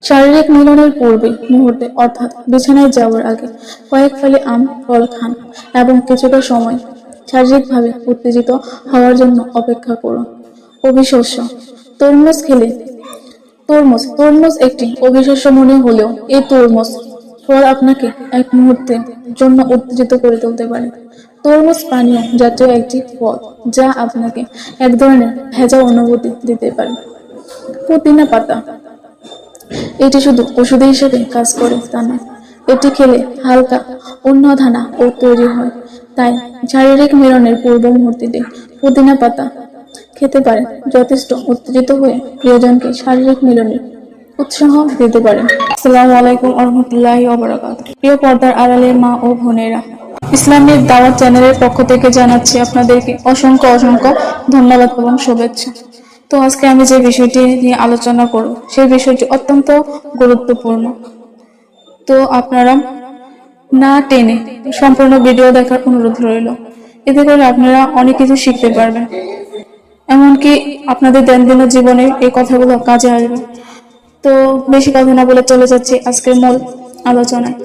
শারীরিক মিলনের পূর্বে মুহূর্তে অর্থাৎ বিছানায় যাওয়ার আগে কয়েক ফালি আম ফল খান এবং কিছুটা সময় শারীরিকভাবে উত্তেজিত হওয়ার জন্য অপেক্ষা করুন। অবিশস্য তরমুজ খেলে তরমুজ একটি অবিশ্বাস্য মনে হলেও এই তরমুজ ফল আপনাকে এক মুহূর্তের জন্য উত্তেজিত করে তুলতে পারে। তরমুজ পানীয় জাতীয় একটি ফল যা আপনাকে এক ধরনের ভেজা অনুভূতি দিতে পারে। পুদিনা পাতা এটি শুধু ওষুধ হিসেবে কাজ করে তা নয়, এটি খেলে হালকা উন্মাদনা ও তৈরি হয়। তাই শারীরিক মিলনের পূর্ব মুহূর্তে পুদিনা পাতা খেতে পারেন, যথেষ্ট উত্তেজিত হয়ে প্রিয়জনকে শারীরিক মিলনের উৎসাহ দিতে পারেন। আসসালামু আলাইকুম রহমতুল্লাহি ওয়া বারাকাতুহু। প্রিয় পর্দার আড়ালের মা ও বোনেরা, ইসলামিক দাওয়াত চ্যানেলের পক্ষ থেকে জানাচ্ছি আপনাদেরকে অসংখ্য ধন্যবাদ এবং শুভেচ্ছা। তো আজকে আমি যে বিষয়টি নিয়ে আলোচনা করব সেই বিষয়টি অত্যন্ত গুরুত্বপূর্ণ। তো আপনারা না টেনে সম্পূর্ণ ভিডিও দেখার অনুরোধ রইল। এতে করে আপনারা অনেক কিছু শিখতে পারবেন, এমনকি আপনাদের দৈনন্দিন জীবনে এই কথাগুলো কাজে আসবে। তো বেশি কথা না বলে চলে যাচ্ছি আজকের মূল আলোচনায়।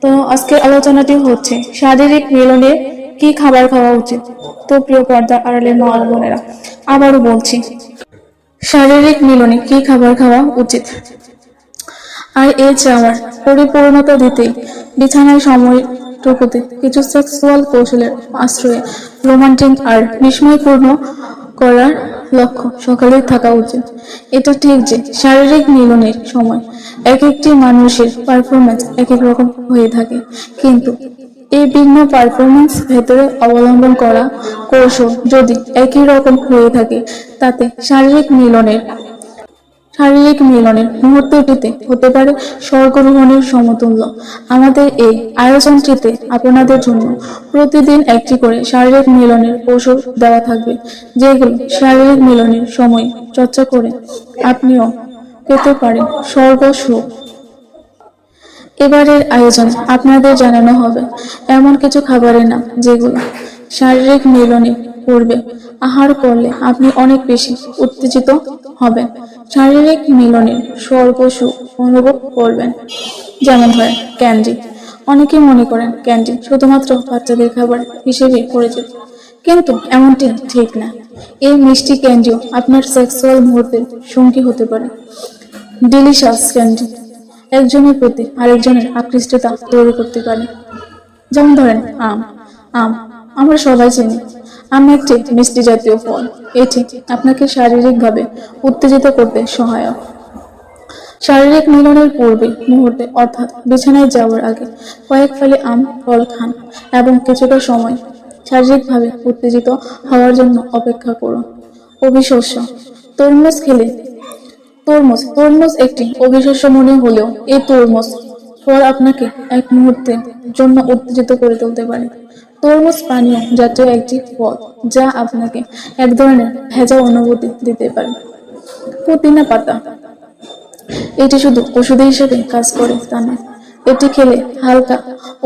তো আজকের আলোচনাটি হচ্ছে শারীরিক মিলনে কি খাবার খাওয়া উচিত। তো প্রিয় পর্দার আড়ালের মা ও বোনেরা, আবারও বলছি, শারীরিক মিলনে কি খাবার খাওয়া উচিত। আর এই চাওয়ার পরিপূর্ণতা দিতেই বিছানায় সময়টুকুতে কিছু সেক্সুয়াল কৌশলের আশ্রয়ে রোমান্টিক আর বিস্ময়পূর্ণ করার লক্ষ্য সকালেই থাকা উচিত। এটা ঠিক যে শারীরিক মিলনের সময় এক একটি মানুষের পারফরমেন্স এক এক রকম হয়ে থাকে, কিন্তু এই ভিন্ন পারফরমেন্স ভেতরে অবলম্বন করা কৌশল যদি একই রকম হয়ে থাকে, তাতে শারীরিক মিলনের মুহূর্তটিতে হতে পারে স্বর্গরোহণের সমতুল্য। আমাদের এই আয়োজনটিতে আপনাদের জন্য প্রতিদিন একটি করে শারীরিক মিলনের কৌশল দেওয়া থাকবে, যেগুলো শারীরিক মিলনের সময় চর্চা করে আপনিও পেতে পারেন স্বর্গ সুখ। এবারের আয়োজন আপনাদের জানানো হবে এমন কিছু খাবারের নাম যেগুলো শারীরিক মিলনের পূর্বে আহার করলে আপনি অনেক বেশি উত্তেজিত হবেন, শারীরিক মিলনের স্বর্গ সুখ অনুভব করবেন। যেমন ধরেন ক্যান্ডি। অনেকে মনে করেন ক্যান্ডি শুধুমাত্র বাচ্চাদের খাবার হিসেবে পরিচিত, কিন্তু এমনটি ঠিক না। এই মিষ্টি ক্যান্ডিও আপনার সেক্সুয়াল মুহূর্তের সঙ্গী হতে পারে। ডিলিশাস ক্যান্ডি একজনের প্রতি আরেকজনের আকৃষ্টতা তৈরি করতে পারে। যেমন ধরেন আম আমরা সবাই চিনি, আম একটি মিষ্টি জাতীয় ফল। এটি আপনাকে শারীরিকভাবে উত্তেজিত করতে সহায়ক। শারীরিক মিলনের পূর্বে মুহূর্তে অর্থাৎ বিছানায় যাওয়ার আগে কয়েক ফালি আম ফল খান এবং কিছুটা সময় শারীরিকভাবে উত্তেজিত হওয়ার জন্য অপেক্ষা করুন। অবিশস্য তরমুজ খেলে তরমুজ একটি অবিশ্বাস্য মনে হলেও এই তরমুজ ফল আপনাকে এক মুহূর্তের জন্য উত্তেজিত করে তুলতে পারে। তরমুজ পানীয় জাতীয় একটি ফল যা আপনাকে এক ধরনের ভেজা অনুভূতি দিতে পারে। পুদিনা পাতা এটি শুধু ওষুধ হিসেবে কাজ করে তা নয়, এটি খেলে হালকা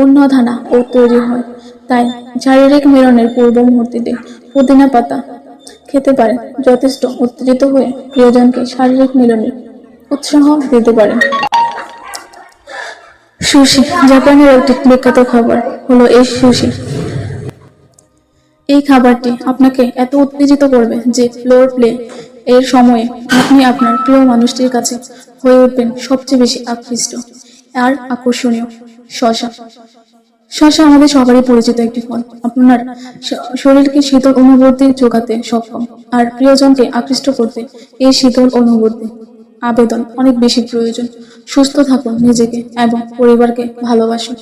উন্মাদনা ও তৈরি হয়। তাই শারীরিক মিলনের পূর্ব মুহূর্তে পুদিনা পাতা খেতে পারেন, যথেষ্ট উত্তেজিত হয়ে প্রিয়জনকে শারীরিক মিলনের উৎসাহ দিতে পারেন। সুশি জাপানের একটি বিখ্যাত খাবার হলো এই সুশি। এই খাবারটি আপনাকে এত উত্তেজিত করবে যে ফ্লোর প্লে এর সময়ে আপনি আপনার প্রিয় মানুষটির কাছে হয়ে উঠবেন সবচেয়ে বেশি আকৃষ্ট আর আকর্ষণীয়। শসা আমাদের সবারই পরিচিত একটি ফল। আপনার শরীরকে শীতল অনুভূতি যোগাতে সক্ষম, আর প্রিয়জনকে আকৃষ্ট করতে এই শীতল অনুভূতি আবেদন অনেক বেশি প্রয়োজন। সুস্থ থাকুন, নিজেকে এবং পরিবারকে ভালোবাসুন।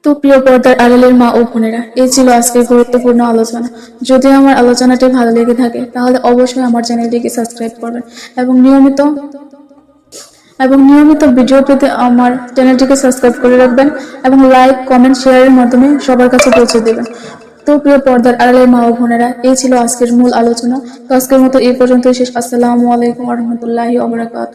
তো প্রিয় পর্দার আড়ালের মা ও বোনেরা, এই ছিল আজকের গুরুত্বপূর্ণ আলোচনা। যদি আমার আলোচনাটি ভালো লেগে থাকে তাহলে অবশ্যই আমার চ্যানেলটিকে সাবস্ক্রাইব করবেন এবং নিয়মিত ভিডিও পেতে আমার চ্যানেলটিকে সাবস্ক্রাইব করে রাখবেন এবং লাইক কমেন্ট শেয়ারের মাধ্যমে সবার কাছে পৌঁছে দেবেন। তো প্রিয় পর্দার আড়ালের মা ও বোনেরা, এই ছিল আজকের মূল আলোচনা। তো আজকের মতো এই পর্যন্তই শেষ। আসসালামু আলাইকুম রহমতুল্লাহি ওয়া বারাকাতুহু।